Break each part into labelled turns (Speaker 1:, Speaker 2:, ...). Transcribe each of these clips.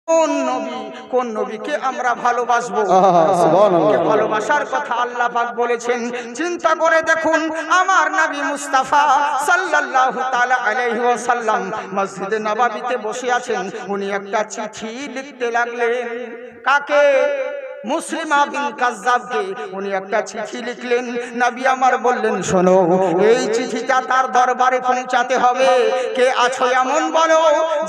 Speaker 1: কোন নবীকে আমরা ভালোবাসবো? ভালোবাসার কথা আল্লাহ পাক বলেছেন। চিন্তা করে দেখুন, আমার নবী মুস্তাফা সাল্লাল্লাহু তাআলা আলাইহি ওয়াসাল্লাম মসজিদে নববীতে বসে আছেন। উনি একটা চিঠি লিখতে লাগলেন। কাকে? মুসলিমা বিন কাজ্জাবকে উনি একটা চিঠি লিখলেন। নবী আমার বললেন, শোনো, এই চিঠিটা তার দরবারে পৌঁছাতে হবে। কে আছো এমন বলো।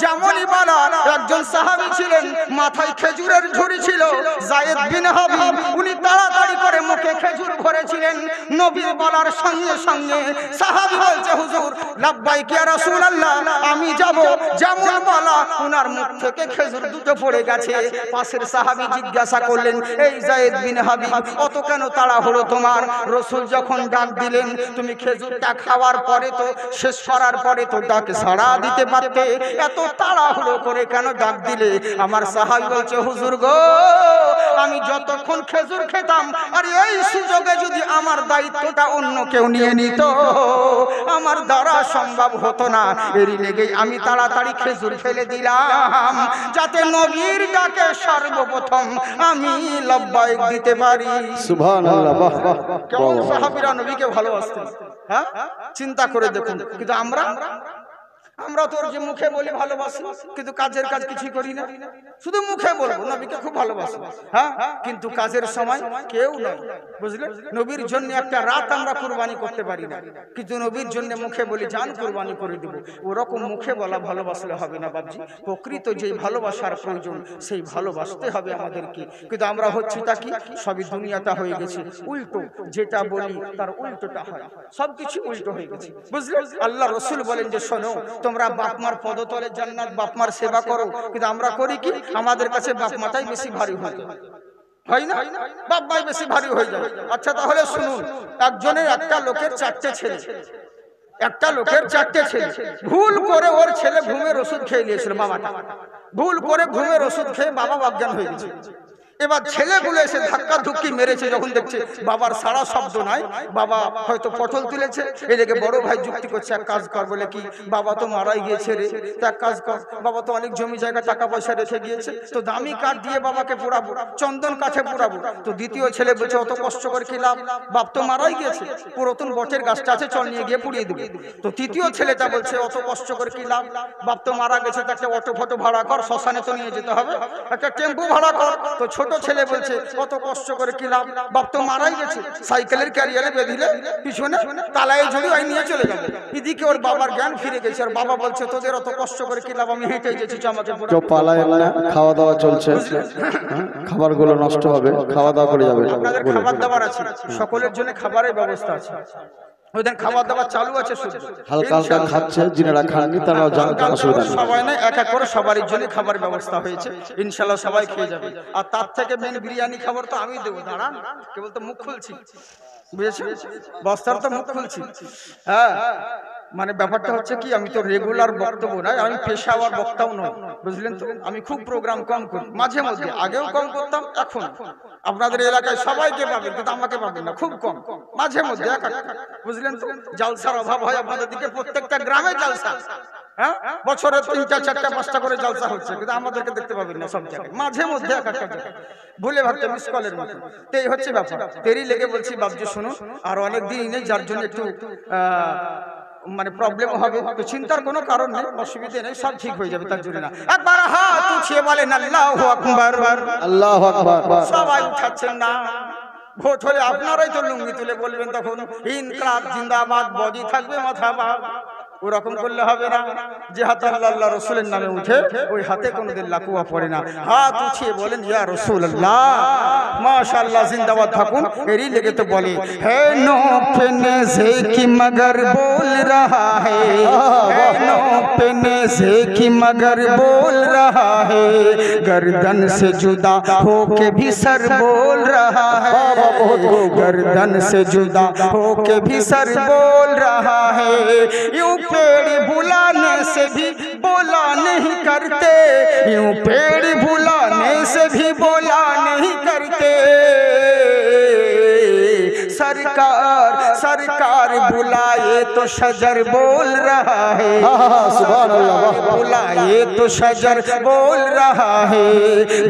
Speaker 1: যেমনই বলা, একজন সাহাবী ছিলেন, মাথায় খেজুরের ঝুড়ি ছিল, যায়েদ বিন হাবিব। উনি তাড়াতাড়ি করে মুখে খেজুর ভরেছিলেন। নবীর বলার সঙ্গে সঙ্গে সাহাবী বলছে, হুজুর লাব্বাইক ইয়া রাসূলুল্লাহ, আমি যাব। যেমন বলা, উনার মুখ থেকে খেজুর দুটো পড়ে গেছে। পাশের সাহাবী জিজ্ঞাসা করলেন, এই যায়েদ বিন হাবিব, অত কেন তাড়াহুড়ো তোমার? রাসূল যখন ডাক দিলেন, তুমি খেজুরটা খাওয়ার পরে তো, শেষ করার পরে তো ডাক সাড়া দিতে পারতে, এত তাড়াহুড়ো করে কেন ডাক দিলে? আমার সাহাবী বলছে, হুজুর গো, আমি যতক্ষণ খেজুর খেতাম, আর এই সুযোগে যদি আমার দায়িত্বটা অন্য কেউ নিয়ে নিত, আমার দ্বারা সম্ভব হতো না। এরই লেগেই আমি তাড়াতাড়ি খেজুর ফেলে দিলাম, যাতে নবীর ডাকে সর্বপ্রথম আমি লব্বাইক দিতে পারি।
Speaker 2: সুবহানাল্লাহ। বাহ বাহ।
Speaker 1: কেমন সাহাবীরা নবীকে ভালোবাসতেন, হ্যাঁ? চিন্তা করে দেখুন। কিন্তু আমরা তোর যে মুখে বলি ভালোবাসি, কিন্তু কাজের কাজ কিছুই করি না। শুধু মুখে বলবো নবীকে খুব ভালোবাসি, হ্যাঁ, কিন্তু কাজের সময় কেউ নয়, বুঝলেন? নবীর জন্য একটা রাত আমরা কুরবানি করতে পারি না, কিন্তু নবীর জন্য মুখে বলি জান কুরবানি করে দেব। ওরকম মুখে বলা ভালোবাসলে হবে না বাবজি। প্রকৃত যেই ভালোবাসার প্রয়োজন, সেই ভালোবাসতে হবে আমাদেরকে। কিন্তু আমরা হচ্ছি তা কি? সবই দুনিয়াটা হয়ে গেছে উল্টো। যেটা বলি তার উল্টোটা হয়, সবকিছু উল্টো হয়ে গেছে, বুঝলেন? আল্লাহ রসুল বলেন যে, শোনো, তোমরা বাপমার পদতলে জান্নাত, বাপমার সেবা করো। কিন্তু আমরা করি কি? আমাদের কাছে বাপমাটাই বেশি ভারী হয়, হয় না? বাপ মাই বেশি ভারী হয়ে যায়। আচ্ছা, তাহলে শুনুন, একটা লোকের চারটে ছেলে, ভুল করে ওর ছেলে ঘুমের ওষুধ খেয়ে নিয়েছিল। বাবাটা ভুল করে ঘুমের ওষুধ খেয়ে বাবা অজ্ঞান হয়ে গেছে। এবার ছেলেগুলো এসে ধাক্কা ধুক্কি মেরেছে। যখন দেখছে বাবার সারা শব্দ নাই, বাবা হয়তো পটল তুলেছে, এদিকে বড় ভাই যুক্তি করছে, এক কাজ কর, বলে কি, বাবা তো মারাই গিয়েছে রে, তো এক কাজ কর, বাবা তো অনেক জমি জায়গা টাকা পয়সা রেখে গিয়েছে, তো দামি কাঠ দিয়ে বাবাকে পোড়াবো, চন্দন কাঠে পোড়াবো। তো দ্বিতীয় ছেলে বলছে, অত কষ্ট করে কি লাভ, বাপ তো মারাই গিয়েছে, পুরাতন বটের গাছটা আছে, চল নিয়ে গিয়ে পুড়িয়ে দেবো। তো তৃতীয় ছেলেটা বলছে, অত কষ্ট করে কি লাভ, বাপ তো মারা গেছে, তো একটা অটো ফটো ভাড়া কর, শ্মশানে তো নিয়ে যেতে হবে, একটা টেম্পু ভাড়া কর। তো ছোট ছেলে বলছে, কত কষ্ট করে কি লাভ, বাপ তো মারাই গেছে, সাইকেলের ক্যারিয়ারে বেঁধিলে পিছনে তালায় ঝুড়ি ওই নিয়ে চলে যাবে। এদিকে ওর বাবার জ্ঞান ফিরে গেছে, আর বাবা বলছে, তোদের অত কষ্ট করে কি লাভ, আমি হেঁটে গেছি, আমাকে
Speaker 2: পালায় না, খাওয়া দাওয়া চলছে, খাবারগুলো নষ্ট হবে, খাওয়া দাওয়া করে যাবে।
Speaker 1: আপনাদের খাবার দাবার আছে, সকলের জন্য খাবারের ব্যবস্থা আছে, ওদের খাবার দাবার চালু আছে,
Speaker 2: হালকা হালকা খাচ্ছে, যিনারা খাননি তারাও জানতে অসুবিধা নেই,
Speaker 1: সবাই না, এক এক করে সবারই জন্য খাবার ব্যবস্থা হয়েছে, ইনশাআল্লাহ সবাই খেয়ে যাবে। আর তার থেকে মেন বিরিয়ানি খাবার তো আমি দেবো, দাঁড়ান, কেবল তো মুখ খুলছি, বুঝেছেন? বস্তার তো মুখ খুলছি, হ্যাঁ। মানে ব্যাপারটা হচ্ছে কি, আমি তো রেগুলার বক্তব্য নয়, আমি পেশাওয়ার বক্তাও নয়, বুঝলেন তো? আমি খুব প্রোগ্রাম কম করি, মাঝে মধ্যে, আগেও কম করতাম, এখন আপনাদের এলাকায় সবাইকে পাবেন, কিন্তু আমাকে পাবেন না, খুব কম, মাঝে মধ্যে, বুঝলেন তো? জালসার অভাব হয় আপনাদের দিকে, প্রত্যেকটা গ্রামে জালসা, হ্যাঁ, বছরে 3টা 4টা 5টা করে জালসা হচ্ছে, কিন্তু আমাদেরকে দেখতে পাবেন না সব জায়গায়, মাঝে মধ্যে এক একটা জায়গায় ভুলে ভাবতে মিস কলের মতো। তো এই হচ্ছে ব্যাপার। তেরই লেগে বলছি বাবজি, শোনো, আর অনেক দিন নেই, যার জন্য একটু মানে প্রবলেম হবে, তো চিন্তার কোনো কারণ নেই, অসুবিধা নেই, সব ঠিক হয়ে যাবে। তার জন্য না, একবার হাত উঠিয়ে বলেন আল্লাহু আকবার।
Speaker 2: আল্লাহু আকবার।
Speaker 1: সবাই উঠাচ্ছেন না, ভোট হলে আপনারাই তো লুঙ্গি তুলে বলবেন তখন, ইনকলাব জিন্দাবাদ, বডি থাকবে মাথা বাদ। ওরকম করলে হবে না, যে হাত আল্লাহ রসুলের নামে উঠে, ওই হাতে কোনোদিন লাকুয়া পড়ে না। হাত উঠিয়ে বলেন, ইয়া রাসূলুল্লাহ, মাশাআল্লাহ, জিন্দাবাদ থাকুন। এরই লেগে তো বলে, হে নো পেনে से की मगर बोल रहा है, नो पेने से की मगर बोल रहा है, गर्दन से जुदा होके भी सर बोल रहा है, गर्दन से जुदा होके भी सर बोल रहा है। यूं पेड़ बुलाने से भी बोला नहीं करते, यूं पेड़ बुलाने से भी बोला नहीं करते, सरकार सरकार बुलाए तो शजर बोल रहा है,
Speaker 2: सुभान अल्लाह, वाह, वाह।
Speaker 1: बुलाए तो शजर बोल रहा है,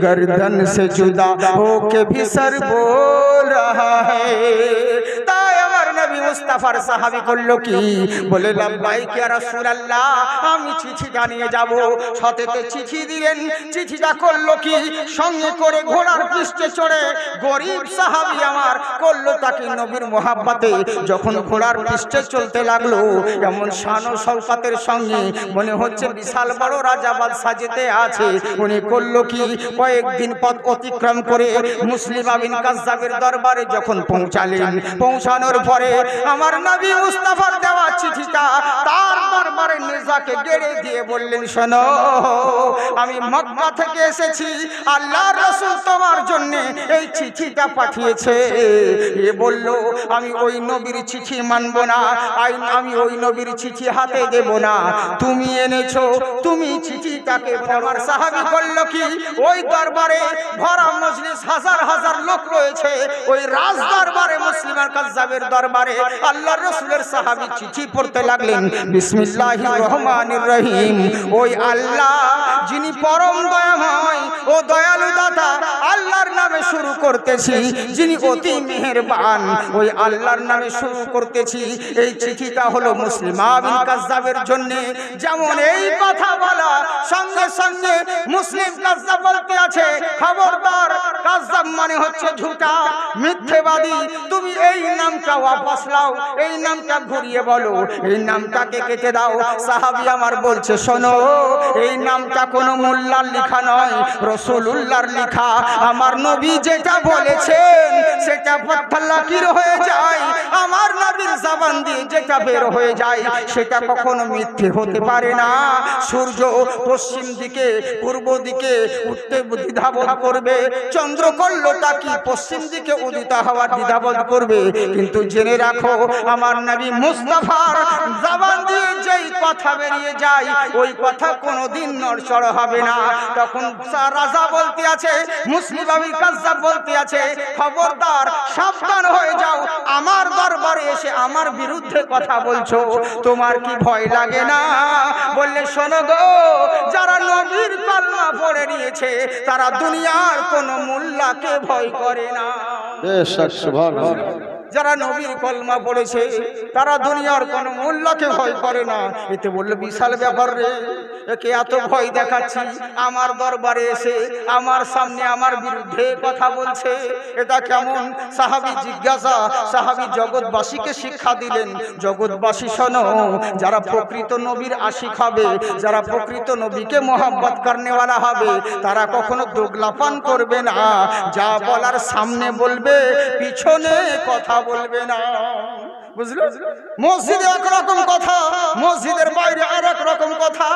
Speaker 1: गर्दन से जुदा होके भी सर बोल रहा है। তাই আমার নবী মুস্তাফার সাহাবী করলো কি, বলে লাব্বাইক ইয়া রাসূলুল্লাহ, আমি চিঠিটা নিয়ে যাব। সাথেতে চিঠি দিলেন। চিঠিটা করলো কি, সঙ্গে করে ঘোড়ার পৃষ্ঠে চড়ে গরিব সাহাবী আমার করলো তাকে নবীর মোহাব্বতে যখন ঘোড়ার পৃষ্ঠে চলতে লাগলো, এমন শান ও শওকতের সঙ্গে মনে হচ্ছে বিশাল বড় রাজা বাদশা যেতে আছে। উনি করলো কি, কয়েকদিন পথ অতিক্রম করে মুসলিম বিন কাজ্জাবের দরবারে যখন পৌঁছালেন, পৌঁছানোর পরে আমার নবী মুস্তাফার দেওয়া চিঠিটা তার দরবারে নেজাকে গেড়ে দিয়ে বললেন, শোনো, আমি মক্কা থেকে এসেছি, আল্লাহর রাসূল তোমার জন্য এই চিঠিটা পাঠিয়েছে। এ বলল, আমি ওই নবীর চিঠি মানব না, আমি ওই নবীর চিঠি হাতে দেব না, তুমি এনেছো, তুমি চিঠিটাকে। আমার সাহাবী করল কি, ওই দরবারে ভরা মজলিস, হাজার হাজার লোক রয়েছে, ওই রাজ দরবারে মুসলিমের কাজ্জাবের দরবারে আল্লাহর রাসূলের সাহাবী চিঠি পড়তে লাগলেন। বিসমিল্লাহির রহমানির রহিম, ওই আল্লাহ যিনি পরম দয়াময় ও দয়ালু দাতা, আল্লাহর নামে শুরু করতেছি, যিনি অতি মেহেরবান, ওই আল্লাহর নামে শুরু করতেছি। এই চিঠিটা হলো মুসলিম বিন কাজ্জাবের জন্য। যেমন এই কথা বলা সঙ্গে সঙ্গে মুসলিম কাজ্জাব বলতে আছে, খবরদার, কাজ্জাব মানে হচ্ছে ঝুটা, মিথ্যেবাদী, তুমি এই নামটা ওয়াপস নাও, এই নামটা ঘুরিয়ে বলো, এই নামটাকে কেটে দাও। সাহাবী আমার বলছে, শোনো, এই নামটা কোনো মোল্লার লেখা নয়, রাসূলুল্লাহর লেখা। আমার নবী যেটা বলেছেন সেটা পাথর লকির হয়ে যায়, আমার নবীর জবান দিয়ে যেটা বের হয়ে যায় সেটা কখনো মিথ্যে হতে পারে না। সূর্য পশ্চিম দিকে, পূর্ব দিকে উঠতে দ্বিধাবোধ করবে, চন্দ্র করলোটা কি পশ্চিম দিকে উদিত হওয়ার দ্বিধাবোধ করবে, কিন্তু জেনে রাখো, আমার নবী মুস্তাফার জবান দিয়ে যেই কথা বেরিয়ে যায় ওই কথা কোনোদিন নড়চড় হবে না। তখন রাজা বলতে আছে, মুসলিম বিন কাজ্জাব বলতে আছে, খবরদার, সাবধান হয়ে যাও, আমার দরবারে এসে আমার বিরুদ্ধে কথা বলছো, তোমার কি ভয় লাগে না? বললে, শোনো গো, যারা নবীর কলমা পড়ে নিয়েছে তারা দুনিয়ার কোনো মোল্লাকে ভয় করে না।
Speaker 2: বেশ, সুবহানাল্লাহ।
Speaker 1: যারা নবীর কলমা পড়েছে তারা দুনিয়ার কোন মোল্লাকে ভয় করে না। এতে বললো, বিশাল ব্যাপার রে, একে এত ভয় দেখাচ্ছি, আমার দরবারে এসে আমার সামনে আমার বিরুদ্ধে কথা বলছে, এটা কেমন? সাহাবী জিজ্ঞাসা, সাহাবী জগৎবাসীকে শিক্ষা দিলেন, জগৎবাসী শোনো, যারা প্রকৃত নবীর আশিক হবে, যারা প্রকৃত নবীকে মোহাব্বত করনেওয়ালা হবে, তারা কখনো দোগলাপান করবে না, যা বলার সামনে বলবে, পিছনে কথা বলবে না। বুঝলো? মসজিদে একরকম কথা, মসজিদের বাইরে আর এক রকম কথা।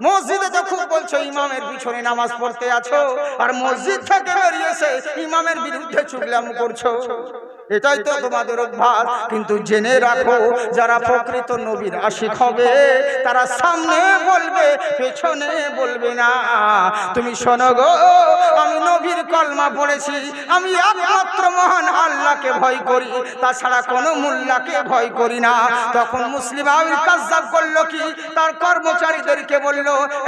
Speaker 1: মসজিদে তো খুব বলছো ইমামের পিছনে নামাজ পড়তে আছো, আর মসজিদ থেকে বেরিয়েছে ইমামের বিরুদ্ধে চুগলামি করছো, এটাই তো তোমাদের অভ্যাস। কিন্তু জেনে রাখো, যারা প্রকৃত নবীর আশিক হবে তারা সামনে বলবে, পেছনে বলবে না। তুমি শোনো গো, আমি নবীর কলমা পড়েছি, আমি একমাত্র মহান আল্লাহকে ভয় করি, তাছাড়া কোনো মোল্লাকে ভয় করি না। তখন মুসলিম বিন কাজ্জাব করলো কি, তার কর্মচারীদেরকে বলল,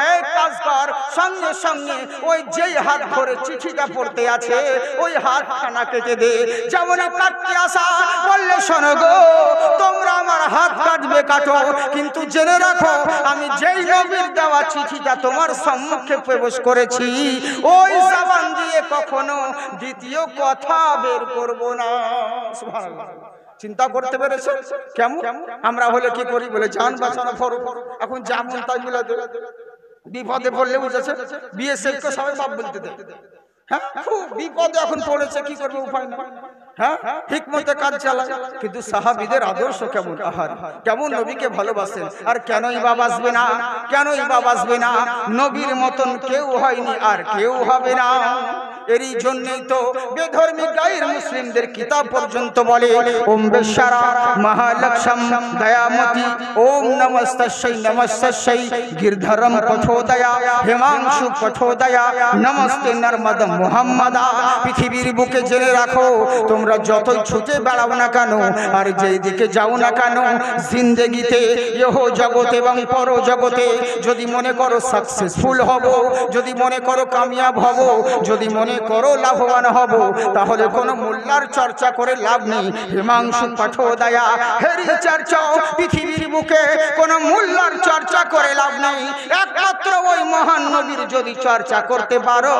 Speaker 1: এই কাজ কর, সঙ্গে সঙ্গে ওই যেই হাত ধরে চিঠিটা পড়তে আছে ওই হাতখানা কেটে দে। যেমন কাটতে আসা, বললে, শোনো গো, তোমরা আমার হাত কাটবে কাটো, কিন্তু জেনে রাখো, আমি যেই নবীর দেওয়া চিঠিটা তোমার সম্মুখে প্রবেশ করেছি ওই জবান দিয়ে কখনো দ্বিতীয় কথা বের করব না। সুবহানাল্লাহ। চিন্তা করতে পেরেছো কেমন? আমরা হলে কি করি, বলে জান বাঁচানো ফরজ, এখন যেমন তাই মিলা দেবে, বিপদে পড়লে বুঝেছে, বিএসএফ কে সবাই বাপ বলতে দেয়। হ্যাঁ, খুব বিপদে এখন পড়েছে, কি করবে, উপায় না। হ্যাঁ, হিকমতে কাজ চালায়। কিন্তু সাহাবীদের আদর্শ কেমন, আহার কেমন নবীকে ভালোবাসেন। আর কেনই বা বাসবে না, কেনই বা বাসবে না, নবীর মতন কেউ হয়নি আর কেউ হবে না। এরই জন্যই তো বেধর্মী গায়ের মুসলিমদের কিতাব পর্যন্ত বলে ওম বেশারা মহালক্ষ্ম দয়ামতি ওম নমস্তস্যৈ গিরধরম পথোদয়া হেমাংশু পথোদয়া নমস্তে নর্মদা মুহাম্মাদা। পৃথিবীর বুকে জেনে রাখো তোমরা যতই ছুটে বেড়াও না কেন আর যেই দিকে যাও না কেন জিন্দেগিতে ইহ জগতে এবং পর জগতে যদি মনে করো সাকসেসফুল হব, যদি মনে করো কামিয়াব হব, যদি মনে করো লাভবান হব, তাহলে কোনো মোল্লার চর্চা করে লাভ নেই। হিমাংশু পাঠোদয়া হেরি চর্চাও পৃথিবীর বুকে কোনো মোল্লার চর্চা করে লাভ নেই। একমাত্র ওই মহান নবীর যদি চর্চা করতে পারো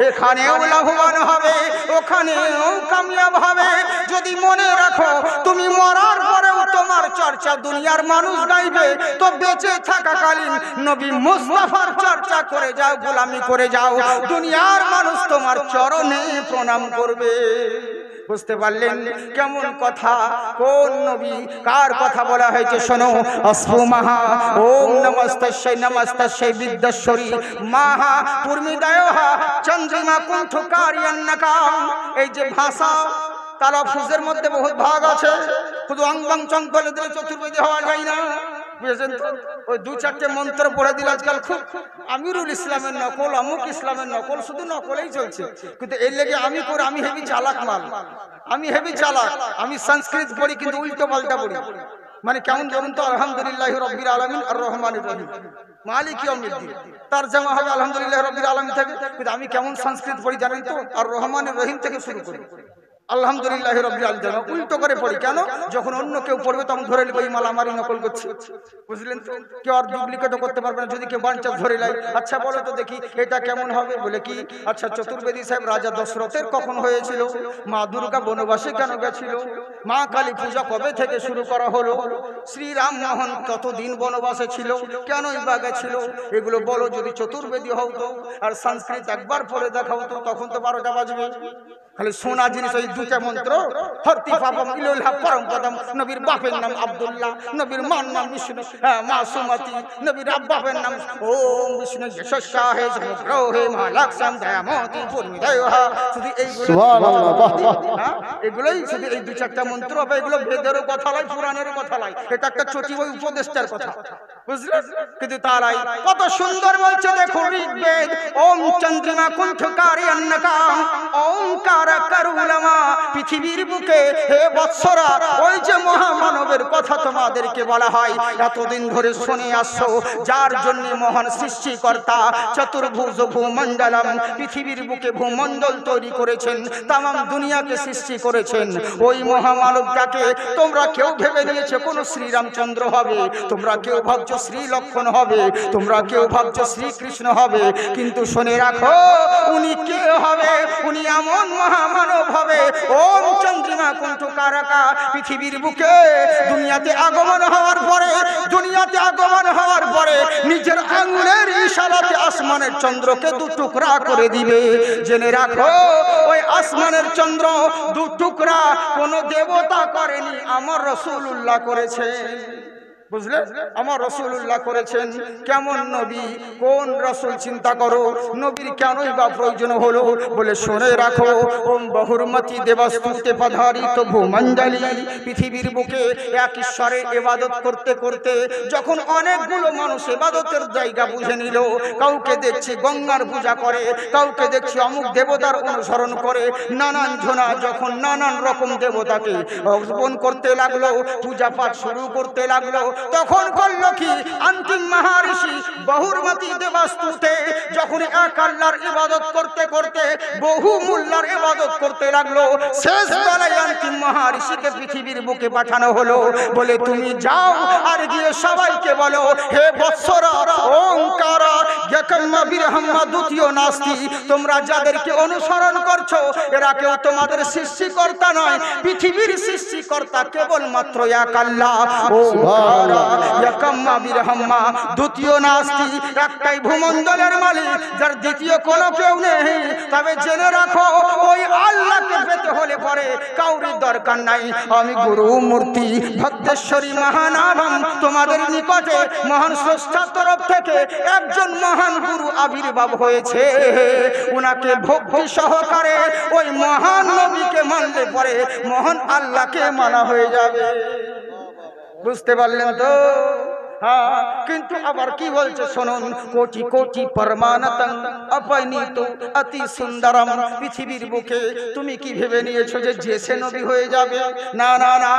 Speaker 1: এখানেও লাভবান হবে, ওখানেও কামিয়াব হবে। যদি মনে রাখো তুমি মরার পরেও তোমার চর্চা দুনিয়ার মানুষ গাইবে, তো বেঁচে থাকাকালীন নবী মুস্তাফার চর্চা করে যাও, গোলামি করে যাও, দুনিয়ার মানুষ তোমার চরণে প্রণাম করবে। বুঝতে পারলেন কেমন কথা? কোন নবী কার কথা বলা হয়েছে শোনো। আসফু মাহা ওম নমস্তস্যৈ বিদ্যশ্বরী মাহা পূর্মিদয়হা চন্দ্রিমা কুণ্ঠকারিয়ান্নকা। এই যে ভাষা তালফুজের মধ্যে বহুত ভাগ আছে, শুধু অঙ্গং চং বলে দিলে চতুর্বেদী হওয়া যায় না, বুঝেছেন তো? ওই দু চারটে মন্ত্র পড়ে দিল আজকাল খুব আমিরুল ইসলামের নকল, অমুক ইসলামের নকল, শুধু নকলেই চলছে। কিন্তু এর লেগে আমি করে আমি হেভি চালাক মাল, আমি হেভি চালাক, আমি সংস্কৃত পড়ি কিন্তু উল্টো পাল্টা পড়ি। মানে কেমন বলুন তো? আলহামদুলিল্লাহি রাব্বিল আলামিন আর রহমানির রহিম মালিক ইয়াউমিদ্দিন, তার জামা হবে আলহামদুলিল্লাহি রাব্বিল আলামিন থেকে। কিন্তু আমি কেমন সংস্কৃত পড়ি জানেন তো? আর রহমানির রহিম থেকে শুরু করি, আলহামদুলিল্লাহি রাব্বিল আলামিন উল্টো করে পড়ি। কেন? যখন অন্য কেউ পড়বে তখন ধরে নেব এই মাল আমারই নকল করছে, বুঝলেন তো? কেউ আর ডুপ্লিকেটও করতে পারবে না। যদি কেউ বাঞ্চাস ধরে লাই, আচ্ছা বলো তো দেখি এটা কেমন হবে? বলে কি, আচ্ছা চতুর্বেদী সাহেব রাজা দশরথের কখন হয়েছিল? মা দুর্গা বনবাসে কেন গেছিল? মা কালী পূজা কবে থেকে শুরু করা হলো? শ্রীরাম মোহন কতদিন বনবাসে ছিল, কেনই বা গেছিল? এগুলো বলো যদি চতুর্বেদী হও তো। আর সংস্কৃত একবার পড়ে দেখাও তো, তখন তো 12টা বাজবে। খালি সোনা জিনিস ওই দুটা মন্ত্র, হরতি পাপম ইলাহা পরম পদম, নবীর বাপের নাম আব্দুল্লাহ, নবীর মার নাম বিষ্ণু, মা সুমতি, নবীর বাপের নাম ওম বিষ্ণু যশস্যাহে সমগ্রহে মহালক্ষ্ম দয়ামতি পূর্ণিদয়হা। শুধু এইগুলো সুবহানাল্লাহ, বাহ বাহ, এগুলোই শুধু এই দু চারটা মন্ত্র হবে। এগুলো বেদেরও কথা নয়, পুরাণেরও কথা নয়, এটা একটা চটি ওই উপদেষ্টার কথা, বুঝলেন? কিন্তু তারাই কত সুন্দর বলছে দেখুন ঋগ্বেদ, ওম চন্দ্রিমা কুণ্ঠকারিয়ান্নকা ওমকার কারুলামা। পৃথিবীর বুকে হে বৎসরা ওই যে মহামানবের কথা তোমাদেরকে বলা হয়, এতদিন ধরে শুনে আসছো, যার জন্য মহান সৃষ্টিকর্তা চতুর্ভুজ ভূমণ্ডলম, পৃথিবীর বুকে ভূমণ্ডল তৈরি করেছেন, তাম দুনিয়াকে সৃষ্টি করেছেন। ওই মহামানবটাকে তোমরা কেউ ভেবে নিয়েছো কোন শ্রীরামচন্দ্র হবে, তোমরা কেউ ভাবছো শ্রী লক্ষণ হবে, তোমরা কেউ ভাবছো শ্রীকৃষ্ণ হবে। কিন্তু শুনে রাখো উনি কে হবে? উনি এমন মহামানব হবে ওম চন্দ্রিমা কুণ্ঠকারকা। পৃথিবীর বুকে দুনিয়াতে আগমন হওয়ার পরে, দুনিয়াতে আগমন হওয়ার পরে নিজের আঙ্গুলের ইশারাতে আসমানের চন্দ্রকে দু টুকরা করে দিবে। জেনে রাখো ওই আসমানের চন্দ্র দু টুকরা কোন দেবতা করেনি, আমার রাসূলুল্লাহ করেছে, বুঝলে? আমার রাসূলুল্লাহ করেছেন। কেমন নবী, কোন রাসূল চিন্তা করো, নবীর কেনই বা প্রয়োজন হলো? বলে শুনে রাখো ওম বহুরমতি দেবস্তুতে পধারিত ভূমণ্ডলী। পৃথিবীর বুকে এক ঈশ্বরের ইবাদত করতে করতে যখন অনেকগুলো মানুষ ইবাদতের জায়গা বুঝে নিল, কাউকে দেখছি গঙ্গার পূজা করে, কাউকে দেখছি অমুক দেবতার অনুসরণ করে, নানান জনা যখন নানান রকম দেবতাকে অর্পণ করতে লাগলো, পূজা পাঠ শুরু করতে লাগলো, তখন করলো কি? অন্তিম মহারিষি বহুরমতি দেবস্তুতে যখন এক আল্লাহর ইবাদত করতে করতে বহু মোল্লার ইবাদত করতে লাগলো, শেষ বেলায় অন্তিম মহারিষিকে পৃথিবীর বুকে পাঠানো হলো। বলে তুমি যাও আর গিয়ে সবাইকে বলো, হে বৎসরা ওঙ্কারা ইয়াকাম্মা বিরহাম্মা দ্বিতীয় নাস্তি, তোমরা যাদেরকে অনুসরণ করছো এরা কেউ তোমাদের সৃষ্টিকর্তা নয়, পৃথিবীর সৃষ্টিকর্তা কেবলমাত্র এক আল্লাহ। ওঙ্কারা ইয়াকাম্মা বিরহাম্মা দ্বিতীয় নাস্তি, একটাই ভূমণ্ডলের মালিক, যার দ্বিতীয় কোনো কেউ নেই। তবে জেনে রাখো ওই আল্লাহকে আমাকে পেতে হলে পরে কাউরির দরকার নাই। আমি গুরু মূর্তি ভক্তেশ্বরী মহানাভম তোমাদের নিকটে মহান স্রষ্টার তরফ থেকে একজন মহান গুরু আবির্ভাব হয়েছে। উনাকে ভক্তি সহকারে ওই মহান নবীকে মানলে পরে মহান আল্লাহকে মানা হয়ে যাবে। বুঝতে পারলেন তো? হ্যাঁ, কিন্তু আবার কি বলছে শুনুন, কোটি কোটি পরমানতং অপনীত অতি সুন্দরম। পৃথিবীর বুকে তুমি কি ভেবে নিয়েছো যে সে নবী হয়ে যাবে? না না না,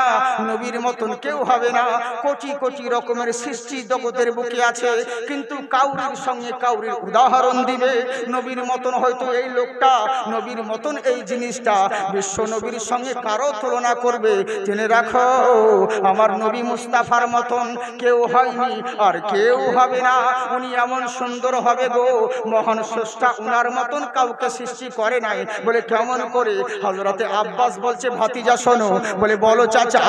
Speaker 1: নবীর মতন কেউ হবে না। কোটি কোটি রকমের সৃষ্টি জগতের বুকে আছে, কিন্তু কাউরির সঙ্গে কাউরির উদাহরণ দিবে নবীর মতন হয়তো এই লোকটা, নবীর মতন এই জিনিসটা, বিশ্ব নবীর সঙ্গে কারো তুলনা করবে জেনে রাখো আমার নবী মুস্তাফার মতন কেউ হয়নি আর কেউ হবে না। উনি এমন সুন্দর হবে গো, মহান স্রষ্টা উনার মতন কাউকে সৃষ্টি করে নাই। বলে কেমন করে? হযরতে আব্বাস বলছে ভাতিজা শোনো। বলে বলো চাচা।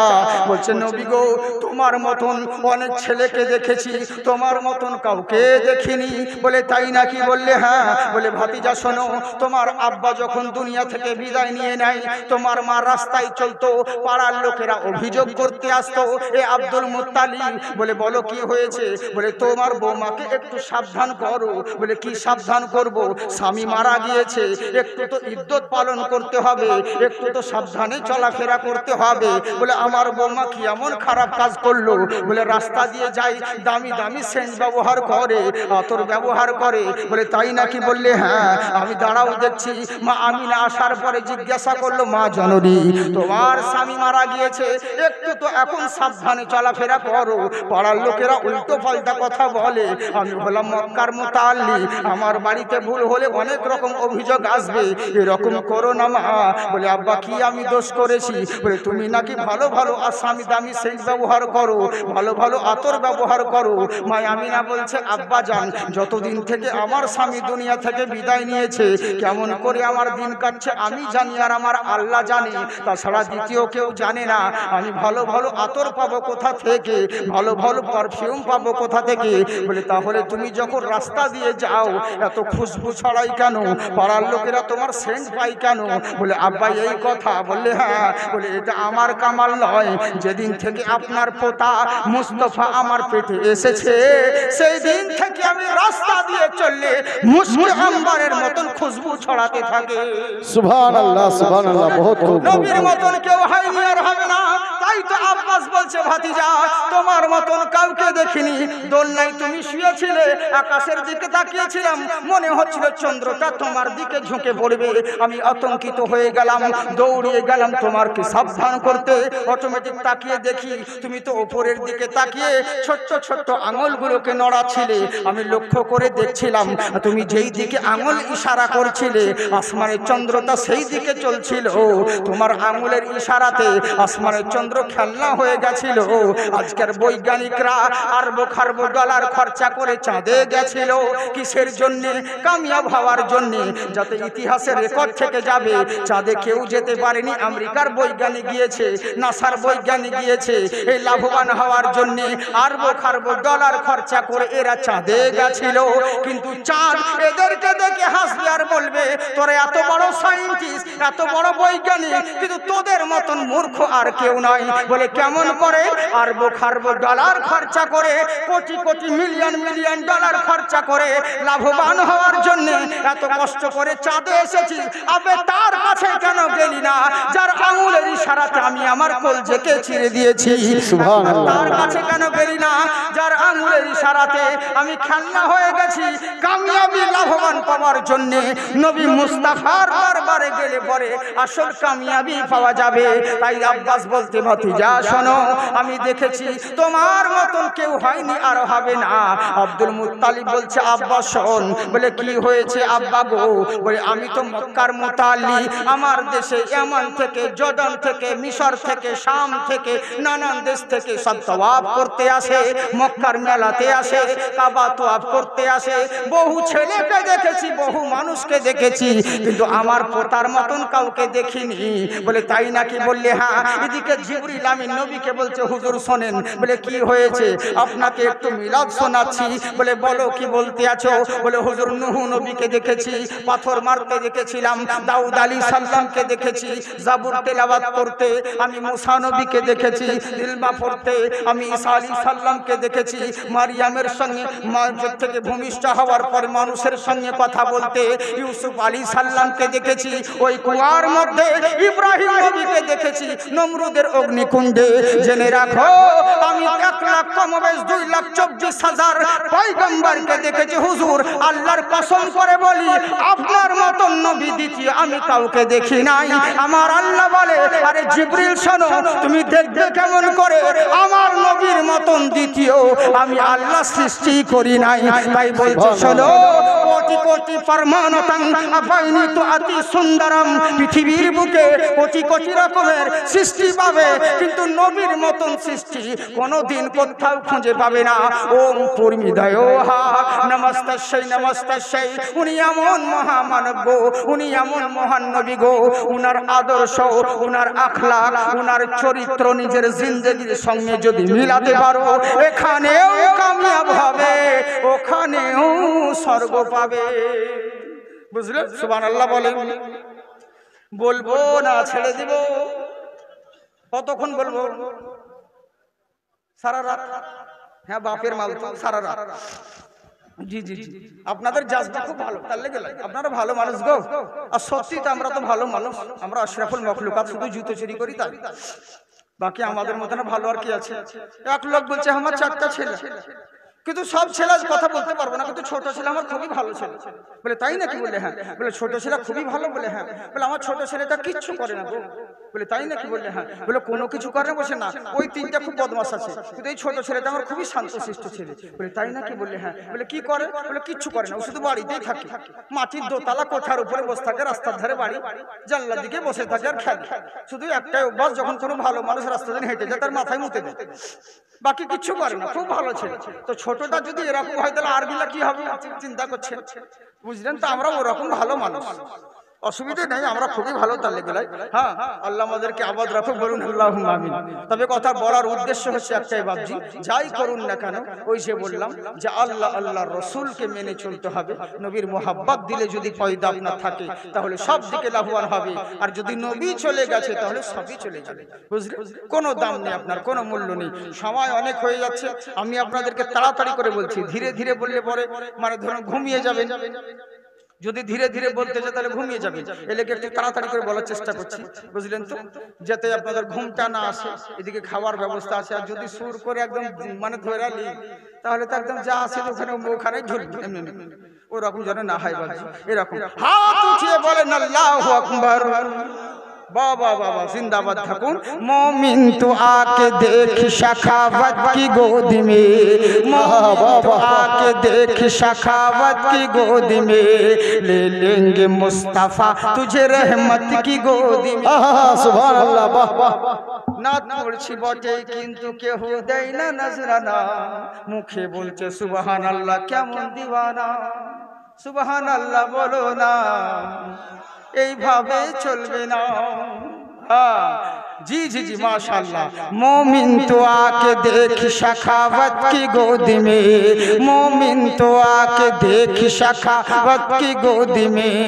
Speaker 1: বলছে নবী গো, তোমার মতন অনেক ছেলেকে দেখেছি, তোমার মতন কাউকে দেখিনি। বলে তাই নাকি? বললে হ্যাঁ। বলে ভাতিজা শোনো, তোমার আব্বা যখন দুনিয়া থেকে বিদায় নিয়ে নেয়, তোমার মা রাস্তায় চলতো, পাড়ার লোকেরা অভিযোগ করতে আসতো, এ আব্দুল মুত্তালিব। বলে বলো কি হয়েছে? বলে তোমার বৌমাকে একটু সাবধান করো। বলে কি সাবধান করব? স্বামী মারা গিয়েছে, একটু তো ইদ্যত পালন করতে হবে, একটু তো সাবধানে চলাফেরা করতে হবে। বলে আমার বৌমা কি এমন খারাপ কাজ করলো? বলে রাস্তা দিয়ে যায়, দামি দামি সেন্ট ব্যবহার করে, আতর ব্যবহার করে। বলে তাই নাকি? বললে হ্যাঁ। আমি দাঁড়াও দেখছি। মা আমিনা আসার পরে জিজ্ঞাসা করলো, মা জননী তোমার স্বামী মারা গিয়েছে, একটু তো এখন সাবধানে চলাফেরা করো, পাড়ার লোকেরা উল্টো পাল্টা কথা বলে। আমি হলাম মক্কার মুতাল্লি, আমার বাড়িতে ভুল হলে অনেক রকম অভিযোগ আসবে, এরকম করো না মা। বলে আব্বা কি আমি দোষ করেছি? বলে তুমি নাকি ভালো ভালো আসামি দামি সেন্ট ব্যবহার করো, ভালো ভালো আতর ব্যবহার করো। মা আমিনা বলছে আব্বা জান, যতদিন থেকে আমার স্বামী দুনিয়া থেকে বিদায় নিয়েছে, কেমন করে আমার দিন কাটছে আমি জানি আর আমার আল্লাহ জানে, তাছাড়া দ্বিতীয় কেউ জানে না। আমি ভালো ভালো আতর পাবো কোথা থেকে, ভালো ভালো পারফিউম পাবো কোথা থেকে? বলে তাহলে তুমি যখন রাস্তা দিয়ে যাও এত খুশবু ছড়াই কেন? পাড়ার লোকেরা তোমার সেন্ট পাই কেন? বলে আব্বা এই কথা। বললে হ্যাঁ। বলে এটা আমার কামাল নয়, যেদিন থেকে আপনার পোতা মুস্তাফা আমার পেটে এসেছে, সেই দিন থেকে আমি রাস্তা দিয়ে চললে মুশকে আম্বারের মতন খুশবু ছড়াতে থাকে।
Speaker 2: সুবহানাল্লাহ সুবহানাল্লাহ, বহুত খুব।
Speaker 1: নবীর মতন কেউ হয়নি আর হবে না। তাই তো আব্বাস বলছে ভাতিজা তোমার মতন কাউকে দেখিনি। দোলনায় তুমি শুয়েছিলে, আকাশের দিকে তাকিয়েছিলাম, মনে হচ্ছিল চন্দ্রটা তোমার দিকে ঝুঁকে পড়বে। আমি আতঙ্কিত হয়ে গেলাম, দৌড়িয়ে গেলাম তোমারকে সাবধান করতে। অটোমেটিক তাকিয়ে দেখি তুমি তো উপরের দিকে তাকিয়ে ছোট্ট ছোট্ট আঙুলগুলোকে নড়াচ্ছিলে। আমি লক্ষ্য করে দেখছিলাম তুমি যেই দিকে আঙুল ইশারা করছিলে আসমানের চন্দ্রটা সেই দিকে চলছিল। তোমার আঙুলের ইশারাতে আসমানের চন্দ্র খেলনা হয়ে গেছিল। আজকের বৈজ্ঞানিকরা আরব খারব ডলার খরচা করে চাঁদে গেছিল কিসের জন্য? কামিয়াব হওয়ার জন্য, যাতে ইতিহাসের রেকর্ড থেকে যাবে চাঁদে কেউ যেতে পারেনি, আমেরিকার বৈজ্ঞানিক গিয়েছে, নাসার বৈজ্ঞানিক গিয়েছে। এই লাভবান হওয়ার জন্য আরব খারব ডলার খরচা করে এরা চাঁদে গেছিল। কিন্তু চাঁদ এদেরকে দেখে হাসবে আর বলবে তোরা এত বড় সায়েন্টিস্ট, এত বড় বৈজ্ঞানিক, কিন্তু তোদের মতন মূর্খ আর কেউ নয়। বলে কেমন করে? আরব খারব ডলার খরচা করে, crore crore million million dollar খরচা করে লাভবান হওয়ার জন্য এত কষ্ট করে চাঁদে এসেছি। আবে তার কাছে কেন গেলি না যার আঙুলের ইশারাতে আমি আমার কলজেকে ছিঁড়ে দিয়েছি?
Speaker 2: সুবহানাল্লাহ।
Speaker 1: তার কাছে কেন গেলি না যার আঙুলের ইশারাতে আমি খেলনা হয়ে গেছি? কামিয়াবি লাভবান পাওয়ার জন্য নবী মুস্তাফার দরবারে গেলে পরে আসল কামিয়াবি পাওয়া যাবে। তাই আব্বাস বলতে ভাতিজা শোনো, আমি দেখেছি তোমার মতন কেউ হয়নি আর হবে না। আব্দুল মুত্তালিব বলছে আব্বা শোন। বলে কি হয়েছে আব্বা গো? বলে আমি তো মক্কার মুতাল্লি, আমার দেশে ইয়ামান থেকে, জর্ডান থেকে, মিশর থেকে, শাম থেকে, নানান দেশ থেকে সব তওয়াফ করতে আসে, মক্কার মেলাতে আসে, কাবা তওয়াফ করতে আসে। বহু ছেলেকে দেখেছি, বহু মানুষকে দেখেছি, কিন্তু আমার পোতার মতন কাউকে দেখিনি। বলে তাই নাকি? বললে হ্যাঁ। এদিকে জিবরিল আমিন নবীকে বলছে হুজুর শোনেন। বলে কি হয়েছে? আপনাকে একটু মিলাদ শোনাচ্ছি। বলে বলো কি বলতে আছো? বলে হুজুর নূহ নবীকে দেখেছি পাথর মারতে দেখেছিলাম, দাউদ আলাইহিস সালামকে দেখেছি জাবুর তেলাওয়াত করতে, আমি মুসা নবীকে দেখেছি ইলমা পড়তে, আমি ঈসা আলাইহিস সালামকে দেখেছি মারিয়ামের সঙ্গে মাঝে থেকে ভূমিষ্ঠ হওয়ার পর মানুষের সঙ্গে কথা বলতে, ইউসুফ আলাইহিস সালামকে দেখেছি ওই কুয়ার মধ্যে, ইব্রাহিম নবীকে দেখেছি নমরুদের অগ্নিকুণ্ডে। জেনে রাখো আমি 1 লাখ কমবেশ 2,24,000 পয়গম্বরকে দেখেছি হুজুর। আল্লাহর কসম করে বলি আপনার মতন নবী দ্বিতীয় আমি কাউকে দেখি নাই। আমার আল্লাহ বলে আরে জিবরিল শোনো, তুমি দেখবে কেমন করে আমার নবীর মতন দ্বিতীয় আমি আল্লাহ সৃষ্টি করি নাই। তাই বলছি শোনো, কোটি কোটি ফরমানতাং আফাইনি তো অতি সুন্দরম, পৃথিবীর বুকে কোটি কোটি রকমের সৃষ্টি পাবে কিন্তু নবীর মতন সৃষ্টি কোনোদিন কোথাও খুঁজে পাবে না। ওম পূর্মিদয়োহা নমস্তস্যৈ নমস্তস্যৈ। উনি এমন মহামানব গো, উনি এমন মহান নবী গো, উনার আদর্শ, উনার আখলাক, উনার চরিত্র নিজের জিন্দেগির সঙ্গে যদি মিলাতে পারো এখানেও কামিয়াব হবে, ওখানেও স্বর্গ পাবে। বুঝলে? সুবহানাল্লাহ বলেন। বলবো না ছেড়ে দিব? কতক্ষণ বলবো? সারা রাত? হ্যাঁ বাপের মাল তো সারা রাত। জি জি জি, আপনাদের জাজবা খুব ভালো, তার লেগে আপনারা ভালো মানুষ গো। আর সত্যি তো আমরা তো ভালো মানুষ, আমরা আশরাফুল মখলুকাত, শুধু জুতো চুরি করি তাই, বাকি আমাদের মতন ভালো আর কি আছে? এক লোক বলছে আমার 4টা ছেলে, কিন্তু সব ছেলে কথা বলতে পারবো না, কিন্তু ছোট ছেলে আমার খুবই ভালো ছেলে। বলে তাই নাকি? বলে হ্যাঁ। বলে ছোট ছেলে খুবই ভালো? বলে হ্যাঁ। বলে আমার ছোট ছেলেটা কিচ্ছু করে না গো। বলে তাই নাকি? বললে হ্যাঁ। বলে কোনো কিছু করে না? বসে না, ওই 3টা খুব বদমাশ আছে, কিন্তু এই ছোট ছেলেটা আমার খুবই শান্তশিষ্ট ছেলে। বলে তাই নাকি? বললে হ্যাঁ। বলে কি করে? বলে কিচ্ছু করে না, ও শুধু বাড়িতেই থাকে, মাটির দোতলা কোঠার উপরে বসে থাকে, রাস্তার ধারে বাড়ি, জানলার দিকে বসে থাকে আর খেলে। শুধু একটাই অভ্যাস, যখন কোনো ভালো মানুষ রাস্তা দিয়ে হেঁটে যায় তার মাথায় মুতে দেয়, বাকি কিচ্ছু করে না, খুব ভালো ছেলে। তো ছোটটা যদি এরকম হয় তাহলে আর গুলা কি হবে চিন্তা করছে, বুঝলেন? তো আমরা ওরকম ভালো মানুষ, অসুবিধা নেই, আমরা খুবই ভালো তার লেগে। হ্যাঁ, আল্লাহ আমাদেরকে আবাদ রাখুক, বলুন আল্লাহুম্মা আমিন। তবে কথা বলার উদ্দেশ্য হচ্ছে একটাই বাবজি, যাই করুন না কেন ওই যে বললাম যে আল্লাহ আল্লাহর রসুলকে মেনে চলতে হবে। নবীর মোহাব্বত দিলে যদি পয়দা না থাকে তাহলে সব দিকে লাভবান হবে, আর যদি নবী চলে গেছে তাহলে সবই চলে যাবে। বুঝলেন? কোনো দাম নেই আপনার, কোনো মূল্য নেই। সময় অনেক হয়ে যাচ্ছে, আমি আপনাদেরকে তাড়াতাড়ি করে বলছি, ধীরে ধীরে বললে পরে মানে ধরুন ঘুমিয়ে যাবেন, যদি ধীরে ধীরে বলতে চাই তাহলে ঘুমিয়ে যাবে, এলাকে একটু তাড়াতাড়ি করে বলার চেষ্টা করছি, বুঝলেন তো, যাতে আপনাদের ঘুমটা না আসে। এদিকে খাওয়ার ব্যবস্থা আছে, আর যদি সুর করে একদম মানে ধরে নি তাহলে তো একদম যা আছে ওখানে ঝুলবে, ওরকম যেন না হয়। এরকম হাত উঠিয়ে বলেন আল্লাহু আকবার। बाबा बाबा जिंदाबाद ठाकुर। मोमिन तो आके देख शखावत की गोद में, मोमिन तो आके देख शखावत की गोद में, ले लेंगे मुस्तफा तुझे रहमत की गोद में।
Speaker 2: सुभान अल्लाह, वाह वाह।
Speaker 1: না পড়ছি বটে কিন্তু কেহ দেয় না নজরানা, মুখে বলছে সুবহানাল্লাহ কেমন দিওয়ানা, সুবহানাল্লাহ বলো না, এইভাবে চলবে না। जी जी जी माशाल्लाह। मोमिन तो आके देख शखावत की गोद में, मोमिन तो आके देख शखावत की गोद में,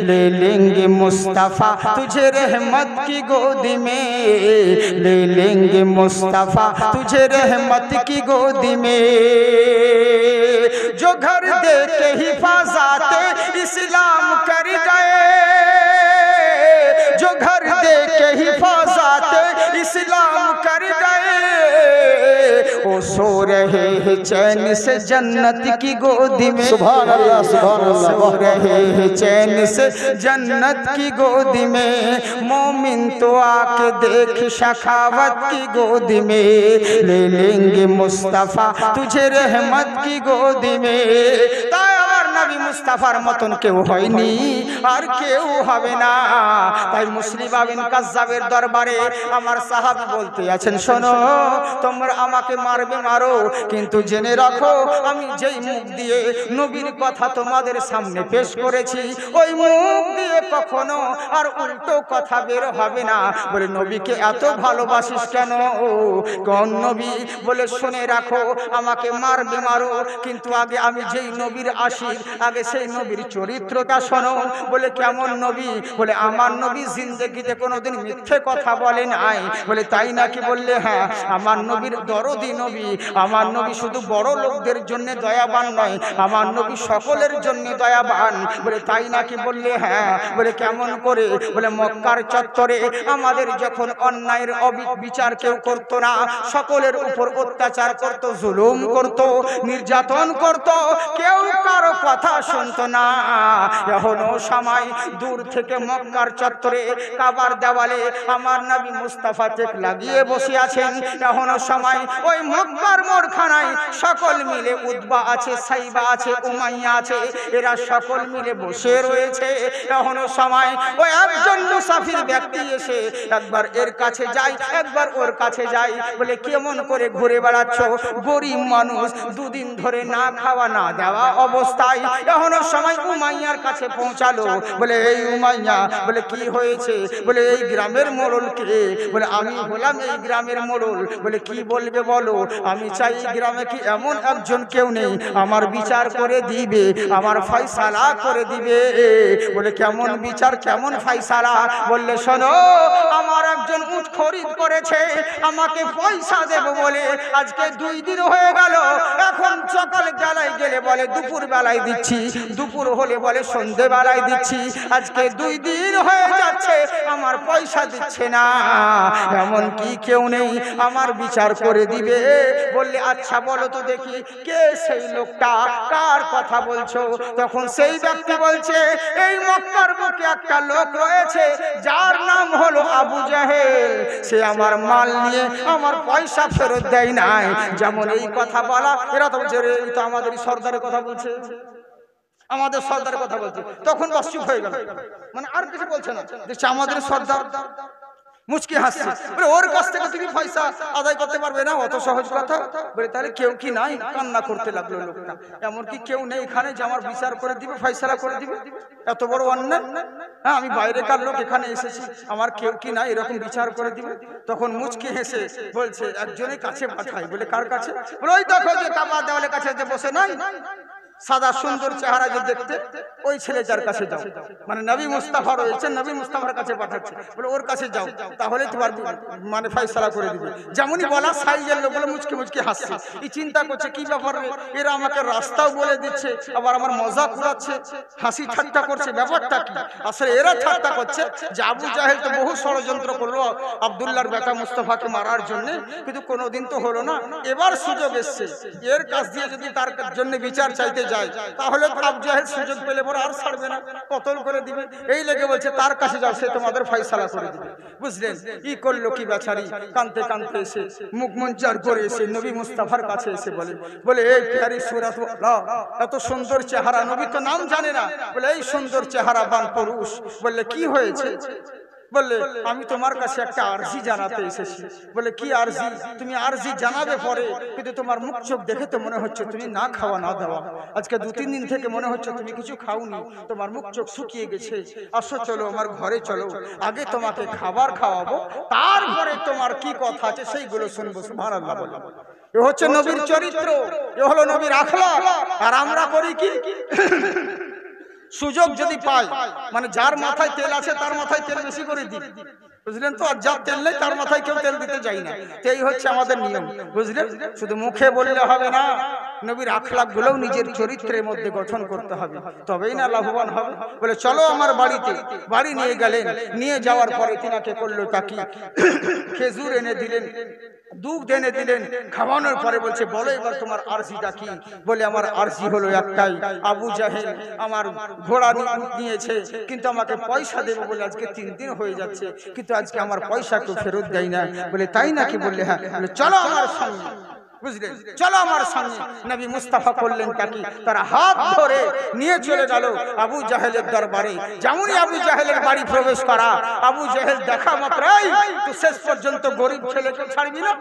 Speaker 1: ले लेंगे मुस्तफ़ा तुझे रहमत की गोद में, ले लेंगे मुस्तफ़ा तुझे रहमत की गोद में। जो घर दे के हिफाजत इस्लाम कर गए, जो घर दे के हिफाजत इस्लाम कर गए, वो सो रहे हैं चैन से जन्नत की गोदी में।
Speaker 2: सुभान अल्लाह, सुभान अल्लाह।
Speaker 1: सो रहे हैं चैन से जन्नत की गोदी में। मोमिन तो आके देख शखावत की गोदी में, ले लेंगे मुस्तफ़ा तुझे रहमत की गोदी में। নবী মুস্তাফার মতন কেউ হয়নি আর কেউ হবে না। তাই মুসলিম বিন কাজ্জাবের দরবারে আমার সাহাবী বলতে আছেন, শোনো তোমরা আমাকে মারবে মারো, কিন্তু জেনে রাখো আমি যেই মুখ দিয়ে নবীর কথা তোমাদের সামনে পেশ করেছি ওই মুখ দিয়ে কখনো আর উল্টো কথা বের হবে না। বলে নবীকে এত ভালোবাসিস কেন? কোন নবী? বলে শুনে রাখো, আমাকে মারবে মারো, কিন্তু আগে আমি যেই নবীর আশিক, আগে সেই নবীর চরিত্রটা শোনো। বলে কেমন নবী? বলে আমার নবী জিন্দেগিতে কোনোদিন মিথ্যে কথা বলে নাই। বলে তাই নাকি? বললে হ্যাঁ, আমার নবীর দরদি নবী, আমার নবী শুধু বড় লোকদের জন্য দয়াবান নয়, আমার নবী সকলের জন্য দয়াবান। বলে তাই নাকি? বললে হ্যাঁ। বলে কেমন করে? বলে মক্কার চত্বরে আমাদের যখন অন্যায়ের বিচার কেউ করতো না, সকলের উপর অত্যাচার করত, জুলুম করত, নির্যাতন করত, কেউ কারো কথা শুনতো না। এখনো সময় দূর থেকে মক্কার চত্বরে কাবার দেওয়ালে আমার নবী মুস্তাফা টেক লাগিয়ে বসে আছেন। এখনো সময় ওই মক্কার মোড়খানায় সকল মিলে, উতবা আছে, সাইবা আছে, উমাইয়া আছে, এরা সকল মিলে বসে রয়েছে। এখনো সময় ওই একজন মুসাফির ব্যক্তি এসে একবার এর কাছে যায়, একবার ওর কাছে যায়। বলে কেমন করে ঘুরে বেড়াচ্ছ? গরিব মানুষ, দুদিন ধরে না খাওয়া না দেওয়া অবস্থায়। এখনো সময় উমাইয়ার কাছে পৌঁছালো। বলে এই উমাইয়া, বলে কি হয়েছে? বলে এই গ্রামের মোড়ল কে? বলে আমি হলাম এই গ্রামের মোড়ল। বলে কি বলবে বলো? আমি চাই এই গ্রামে কি এমন একজন কেউ নেই আমার বিচার করে দিবে, আমার ফয়সালা করে দিবে। বলে কেমন বিচার, কেমন ফয়সালা? বললে শোনো, আমার একজন উট খরিদ করেছে, আমাকে পয়সা দেবো বলে আজকে 2 দিন হয়ে গেল। এখন সকাল বেলায় গেলে বলে দুপুর বেলায় দিচ্ছি, দুপুর হলে বলে সন্ধে বেলায় দিচ্ছি, আজকে 2 দিন হয়ে যাচ্ছে আমার পয়সা দিচ্ছে না। এমন কি কেউ নেই আমার বিচার করে দিবে? বললে আচ্ছা বলো তো দেখি কে সেই লোকটা, কার কথা বলছো? তখন সেই ব্যক্তি বলছে, এই মক্কার বুকে একটা লোক রয়েছে যার নাম হলো আবু জাহেল, সে আমার মাল নিয়ে আমার পয়সা ফেরত দেয় নাই। যেমন এই কথা বলা, এরা তো বলছে এই তো আমাদের সর্দারের কথা বলছে, আমাদের সর্দারের কথা বলছে। তখন বাস চুপ হয়ে গেল, মানে আর কিছু বলছে না, দেখছে আমাদের সর্দার মুচকি হাসছে। বলে ওর কাছ থেকে তুমি পয়সা আদায় করতে পারবে না, অত সহজ কথা? বলে তাহলে কেউ কি নাই? কান্না করতে লাগলো লোকটা। এমন কি কেউ নেই এখানে যে আমার বিচার করে দিবে, ফয়সালা করে দিবে? এত বড় অন্যায়! হ্যাঁ, আমি বাইরেকার লোক, এখানে এসেছি, আমার কেউ কি নাই এরকম বিচার করে দিবে? তখন মুচকি হেসে বলছে একজনের কাছে পাঠাই। বলে কার কাছে? বলে ওই দেখো যে কাবা দেওয়ালের কাছে যে বসে নাই, সাদা সুন্দর চেহারা যে দেখতে, ওই ছেলেটার কাছে যাও। মানে নবী মুস্তাফা রয়েছে, নবী মুস্তাফার কাছে পাঠাচ্ছে। বলে ওর কাছে যাও, তাহলে তোমার মানে ফয়সালা করে দিবে। যেমনই বলা সাইজের লোকগুলো মুচকি মুচকি হাসছে। এই চিন্তা করছে কি ব্যাপার, এরা আমাকে রাস্তাও বলে দিচ্ছে, আবার আমার মজাক উড়াচ্ছে, হাসি ঠাট্টা করছে, ব্যাপারটা কি? আসলে এরা ঠাট্টা করছে যে আবু জাহেল তো বহু ষড়যন্ত্র করলো আব্দুল্লাহর বেটা মুস্তাফাকে মারার জন্য, কিন্তু কোনোদিন তো হলো না। এবার সুযোগ এসছে, এর কাছ দিয়ে যদি তার জন্য বিচার চাইতে যায়, তাহলে আবু জাহেল সুযোগ পেলে পরে আর ছাড়বে না, কতল করে দিবে। এই লেগে বলছে তার কাছে যাও, সে তোমাদের ফয়সালা করে দিবে। বুঝলেন? ই করলো কি বেচারি, কানতে কানতে এসে মুখ মঞ্চার করে এসে নবী মুস্তাফার কাছে এসে বলে এই প্যারি সুরাত আল্লাহ, এত সুন্দর চেহারা, নবী তো নাম জানে না। বলে এই সুন্দর চেহারাবান পুরুষ। বললে কি হয়েছে? বললে আমি তোমার কাছে একটা আরজি জানাতে এসেছি। বলে কি আরজি? তুমি আরজি জানাবে পরে, কিন্তু তোমার মুখ চোখ দেখে তো মনে হচ্ছে তুমি না খাওয়া না দেওয়া, আজকে 2-3 দিন থেকে মনে হচ্ছে তুমি কিছু খাওনি, তোমার মুখ চোখ শুকিয়ে গেছে। আসো চলো আমার ঘরে চলো, আগে তোমাকে খাবার খাওয়াবো, তারপরে তোমার কি কথা আছে সেইগুলো শুনবো। সুবহানাল্লাহ বলে। এ হচ্ছে নবীর চরিত্র, এ হলো নবীর আখলাক। আর আমরা করি কি? সুযোগ যদি পাই, মানে যার মাথায় তেল আছে তার মাথায় তেল বেশি করে দিই, বুঝলেন তো? আর যার তেল নেই তার মাথায় কেউ তেল দিতে চাই না। এই হচ্ছে আমাদের নিয়ম, বুঝলেন? শুধু মুখে বললে হবে না, নবীর আখলাক গুলোও নিজের চরিত্রের মধ্যে গঠন করতে হবে, তবেই না লাভবান হবে। বলে চলো আমার বাড়িতে। বাড়ি নিয়ে গেলেন, নিয়ে যাওয়ার পরে তিনাকে করলো তাকি, খেজুর এনে দিলেন, দুধ এনে দিলেন। খাওয়ানোর পরে বলছে বলো এবার তোমার আরজিটা কি? বলে আমার আরজি হলো একটাই, আবু জাহেল আমার ঘোড়া নিয়েছে, কিন্তু আমাকে পয়সা দেবো বলে আজকে 3 দিন হয়ে যাচ্ছে, কিন্তু আজকে আমার পয়সা কেউ ফেরত দেয় না। বলে তাই নাকি? বললে হ্যাঁ। বলে চলো আমার সঙ্গে। বুঝলেন? চলো আমার সঙ্গে। নবী মুস্তাফা করলেন কি, তার হাত ধরে নিয়ে চলে গেল আবু জাহেলের দরবারে। যেমনই আবু জাহেলের বাড়ি প্রবেশ করা, আবু জাহেল দেখা মাত্রই, তুই শেষ পর্যন্ত গরিব ছেলেকে ছাড়বি না,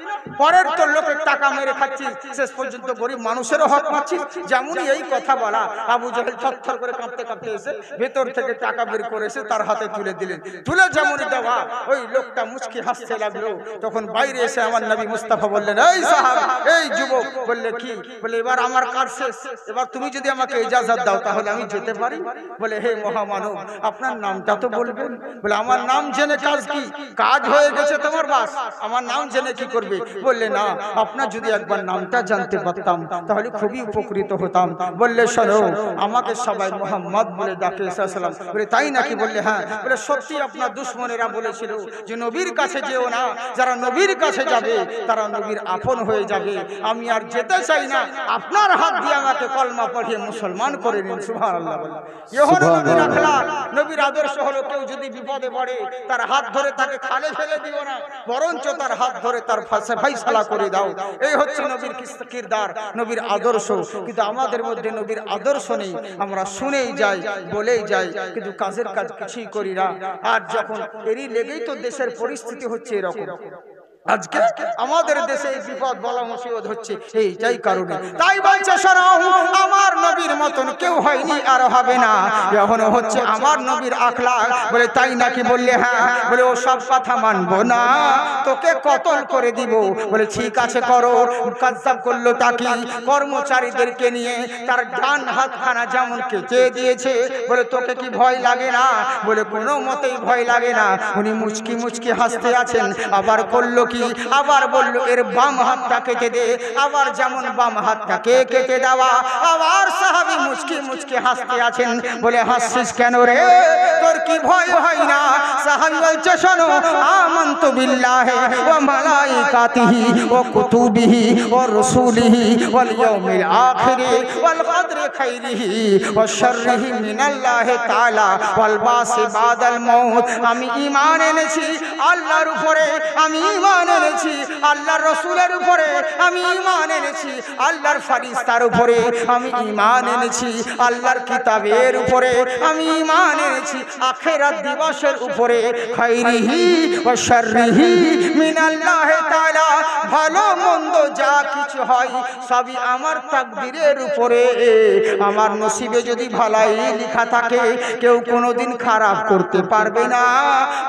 Speaker 1: পরের তোর লোকের টাকা মেরে খাচ্ছিস, শেষ পর্যন্ত গরিব মানুষেরও হক মারছিস। যেমনই এই কথা বলা, আবু জাহেল থরথর করে কাঁপতে কাঁপতে এসে ভেতর থেকে টাকা বের করেছে, তার হাতে তুলে দিলেন। তুলে যেমনই দেওয়া, ওই লোকটা মুচকি হাসতে লাগলো। তখন বাইরে এসে আমার নবী মুস্তাফা বললেন, এই সাহাব, এই যুবক। বললে কি? বলে এবার আমার কাজ শেষ, এবার তুমি যদি আমাকে ইজাজত দাও তাহলে আমি যেতে পারি। বলে হে মহামানব, আপনার নামটা তো বলবেন। বলে আমার নাম জেনে কাজ কি? কাজ হয়ে গেছে তোমার, বাস, আমার নাম জেনে কি করবে? বললে না, আপনার যদি একবার নামটা জানতে পারতাম তাহলে খুবই উপকৃত হতাম। বললে শোনো, আমাকে সবাই মোহাম্মদ বলে ডাকে সাল্লাম। বলে তাই নাকি? বললে হ্যাঁ। বলে সত্যি আপনার দুশমনেরা বলেছিল যে নবীর কাছে যেও না, যারা নবীর কাছে যাবে তারা নবীর আপন হয়ে যাবে। আমি আর যেতে চাই না, আপনার হাত দিয়ে আমাকে কলমা পড়িয়ে মুসলমান করে নিন। সুবহানাল্লাহ। নবীর আখলাক, নবীর আদর্শ হলো, কেউ যদি বিপদে পড়ে তার হাত ধরে তাকে খালে ফেলে দিও না, বরঞ্চ তার হাত ধরে তার ফায়সালা করে দাও। এই হচ্ছে নবীর কিরদার, নবীর আদর্শ। কিন্তু আমাদের মধ্যে নবীর আদর্শ নেই, আমরা শুনেই যাই, বলেই যাই, কিন্তু কাজের কাজ কিছুই করি না। আর যখন এরই লেগেই তো দেশের পরিস্থিতি হচ্ছে এরকম। আজকে আমাদের দেশে এই বিপদ বলা মুসিবত হচ্ছে এইটাই কারণে। তাই বলছে শোনাও, আমার নবীর মতন কেউ হয়নি আর হবে না, এখন হচ্ছে আমার নবীর আখলাক। বলে তাই নাকি? বললে হ্যাঁ। বলে ও সব কথা মানবো না, তোকে কতল করে দিব। বলে ঠিক আছে করো। কাযযাব করলো তাকি, কর্মচারীদেরকে নিয়ে তার ডান হাতখানা যেমন কেটে দিয়েছে। বলে তোকে কি ভয় লাগে না? বলে কোনো মতেই ভয় লাগে না। উনি মুচকি মুচকি হাসতে আছেন। আবার করলো কি? আবার বললো এর বাম হাতটা কেটে দে। আবার যেমন বাম হাতটাকে কেটে দেওয়া, আবার সাহাবী মুচকি মুচকি হাসতে আছেন। বলে হাসছিস কেন রে? তোর কি ভয় হয় না? সাহাবী বলছে শোনো, আমানতু বিল্লাহি ওয়া মালাইকাতিহি ওয়া কুতুবিহি ওয়া রাসূলিহি ওয়াল ইয়াউমিল আখিরি ওয়াল কদরি খাইরিহি ওয়া শাররিহি মিনাল্লাহি তাআলা ওয়াল বাসি বাদাল মাউত। আমি ঈমান এনেছি আল্লাহর উপরে, আমি ঈমান এনেছি আল্লাহর রাসূলের উপরে, আমি ঈমান এনেছি আল্লাহর ফেরেশতার উপরে, আমি ঈমান এনেছি আল্লাহর কিতাবের উপরে, আমি ঈমান এনেছি আখিরাত দিবসের উপরে। খাইরিহি ওয়া শাররিহি মিনাল্লাহি তাআলা, ভালো মন্দ যা কিছু হয় সবই আমার তাকদীরের উপরে। আমার নসিবে যদি ভালাই লেখা থাকে কেউ কোনোদিন খারাপ করতে পারবে না,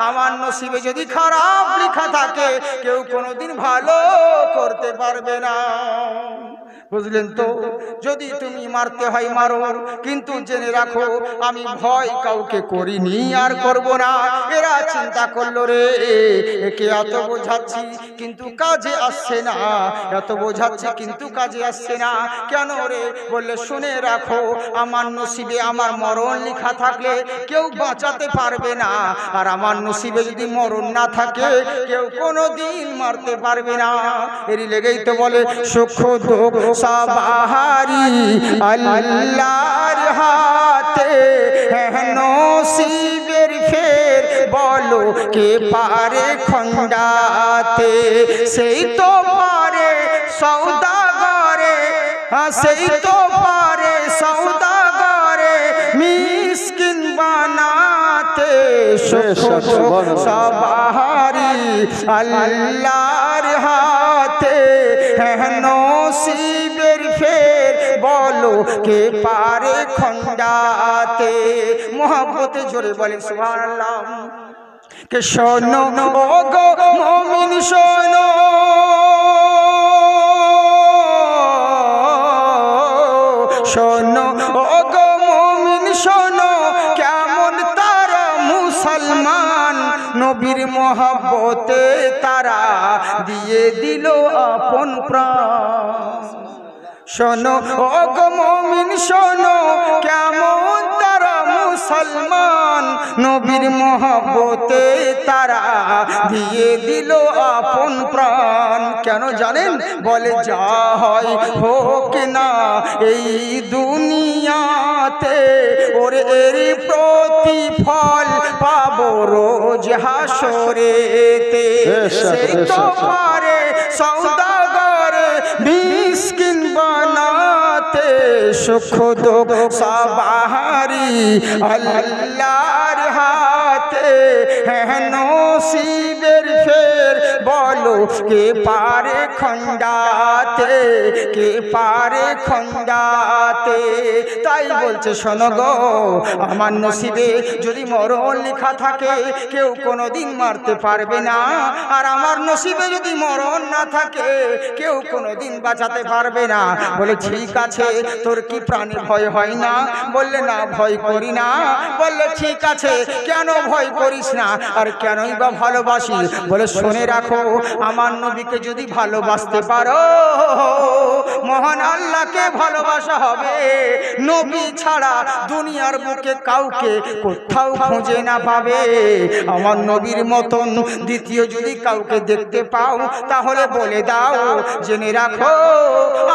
Speaker 1: আমার নসিবে যদি খারাপ লেখা থাকে কেউ কোনোদিন ভালো করতে পারবে না। বুঝলেন তো? যদি তুমি মারতে হয় মারো, কিন্তু জেনে রাখো আমি ভয় কাউকে করিনি আর করব না। এরা চিন্তা করলো রে একে এত বোঝাচ্ছি কিন্তু কাজে আসছে না, এত বোঝাচ্ছি কিন্তু কাজে আসছে না কেন রে? বললে শুনে রাখো, আমার নসিবে আমার মরণ লেখা থাকলে কেউ বাঁচাতে পারবে না, আর আমার নসিবে যদি মরণ না থাকে কেউ কোনোদিন মারতে পারবে না। এরই লেগেই তো বলে সুখ দুঃখ সবারি আল্লাহর হাতে, নসিবের ফের বলো কে পারে খণ্ডাতে। সেই তো পারে সওদাগরে, সেই তো পারে সওদাগরে মিসকিন বানাতে। সুখ সবারি আল্লাহর হাতে, নসিবের ফের বলো কে পারে খণ্ডাতে। মোহাব্বতে জোরে বলেন সুবহানাল্লাহ। কে শোনো ও গো মুমিন শোনো, শোনো ও গো মুমিন শোনো, কেমন তারা মুসলমান নবীর মোহাব্বতে তারা দিয়ে দিল আপন প্রাণ। শোনো ও গো মুমিন শোনো, কেমন তারা মুসলমান নবীর মোহাব্বতে তারা দিয়ে দিল আপন প্রাণ। কেন জানেন? বলে যা হয় হোক না এই দুনিয়াতে, ওরে এর প্রতিফল পাবো রোজ হাসরেতে। সেই তো পারে সওদাগরে সুখ দুঃখ সবারি আল্লাহর হাতে, হ্যাঁ নসিবের ফের বলো কে পারে খণ্ডাতে, কে পারে খণ্ডাতে। তাই বলছে শোনো গো, আমার নসিবে যদি মরণ লেখা থাকে কেউ কোনোদিন মারতে পারবে না, আর আমার নসিবে যদি মরণ না থাকে কেউ কোনোদিন বাঁচাতে পারবে না। বলে ঠিক আছে, তোর কি প্রাণে ভয় হয় না? বললে না, ভয় করি না। বললে ঠিক আছে, কেন ভয় করিস না আর কেনই বা ভালোবাসিস? বলে শুনে রাখো, আমার নবীকে যদি ভালোবাসতে পারো মহান আল্লাহকে ভালোবাসা হবে। নবী ছাড়া দুনিয়ার বুকে কাউকে কোথাও খুঁজে না পাবে। আমার নবীর মতন দ্বিতীয় যদি কাউকে দেখতে পাও তাহলে বলে দাও, জেনে রাখো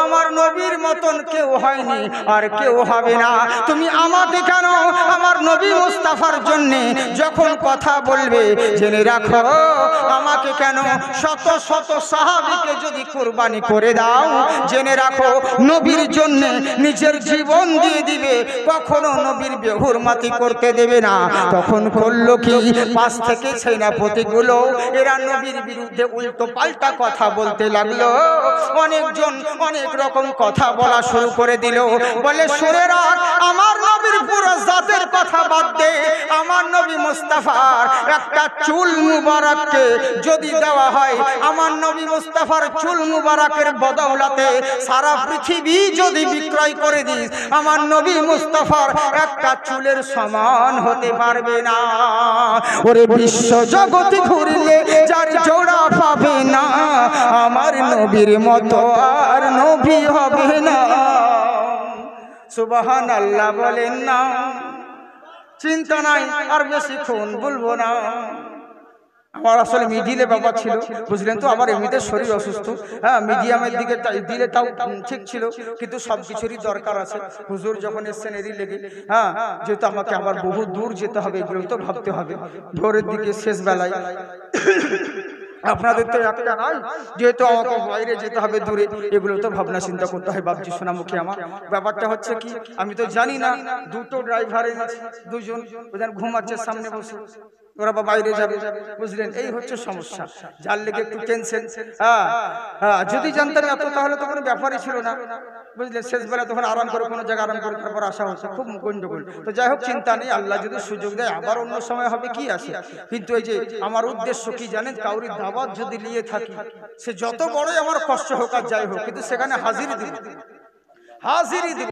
Speaker 1: আমার নবীর মতন কেউ হয়নি আর কেউ হবে না। তুমি আমাকে কেন, আমার নবী মুস্তাফার জন্যে যখন কথা বলবে জেনে রাখো, আমাকে কেন শত শত সাহাবীকে যদি কুরবানি করে দাও জেনে রাখো নবীর জন্য নিজের জীবন দিয়ে দিবে, কখনো নবীর বেহুরমাতি করতে দেবে না। তখন করলো কি, পাশ থেকে সেনাপতিগুলো এরা নবীর বিরুদ্ধে উল্টো পাল্টা কথা বলতে লাগলো। অনেকজন অনেক রকম কথা বলা শুরু করে দিল। বলে শুনে রাখ, আমার নবীর পুরো জাতের কথা বাদ দে, আমার নবী মুস্তাফার একটা চুল মুবারককে যদি দেওয়া হয়, আমার নবী মুস্তাফার চুল মুবারকের বদৌলতে সারা পৃথিবী যদি বিক্রয় করে দিস, আমার নবী মুস্তাফার একটা চুলের সমান হতে পারবে না। ওরে বিশ্ব জগতে ঘুরলে যার জোড়া পাবে না, আমার নবীর মতো আর নবী হবে না। সুবহানাল্লাহ বলেন না। চিন্তা নাই, আর বেশিক্ষণ বলবো না। আমার আসলে মিডিলে বাবা ছিল, বুঝলেন তো, আমার এমনিতে শরীর অসুস্থ। হ্যাঁ, মিডিয়ামের দিকে দিলে তাও ঠিক ছিল, কিন্তু সব কিছুরই দরকার আছে। হুজুর যখন এসছেন এরই লেগে, হ্যাঁ, যেহেতু আমাকে আবার বহু দূর যেতে হবে, এগুলো তো ভাবতে হবে। ভোরের দিকে শেষ বেলায় আপনাদের তো একটা নাই, যেহেতু আমাকে বাইরে যেতে হবে দূরে, এগুলো তো ভাবনা চিন্তা করতে হয়। বাপজি সোনামুখী আমার, ব্যাপারটা হচ্ছে কি, আমি তো জানি না। দুটো ড্রাইভার এনেছি, দুজন ওদের ঘুমাচ্ছে সামনে বসে, ওরা বাইরে যাবে, বুঝলেন, এই হচ্ছে সমস্যা, যার লেগে একটু টেনশন। যদি জানতাম এত তাহলে তো কোনো ব্যাপারই ছিল না, বুঝলেন। শেষবেলা তখন আরাম করে কোনো জায়গায় আরাম করে তারপর আসা হচ্ছে, খুব গন্ডগোল। তো যাই হোক, চিন্তা নেই, আল্লাহ যদি সুযোগ দেয় আবার অন্য সময় হবে, কি আছে। কিন্তু এই যে আমার উদ্দেশ্য কি জানেন, কাউরি দাওয়াত যদি নিয়ে থাকি, সে যত বড়ই আমার কষ্ট হোক আর যাই হোক, কিন্তু সেখানে হাজিরি দিব, হাজিরি দিব।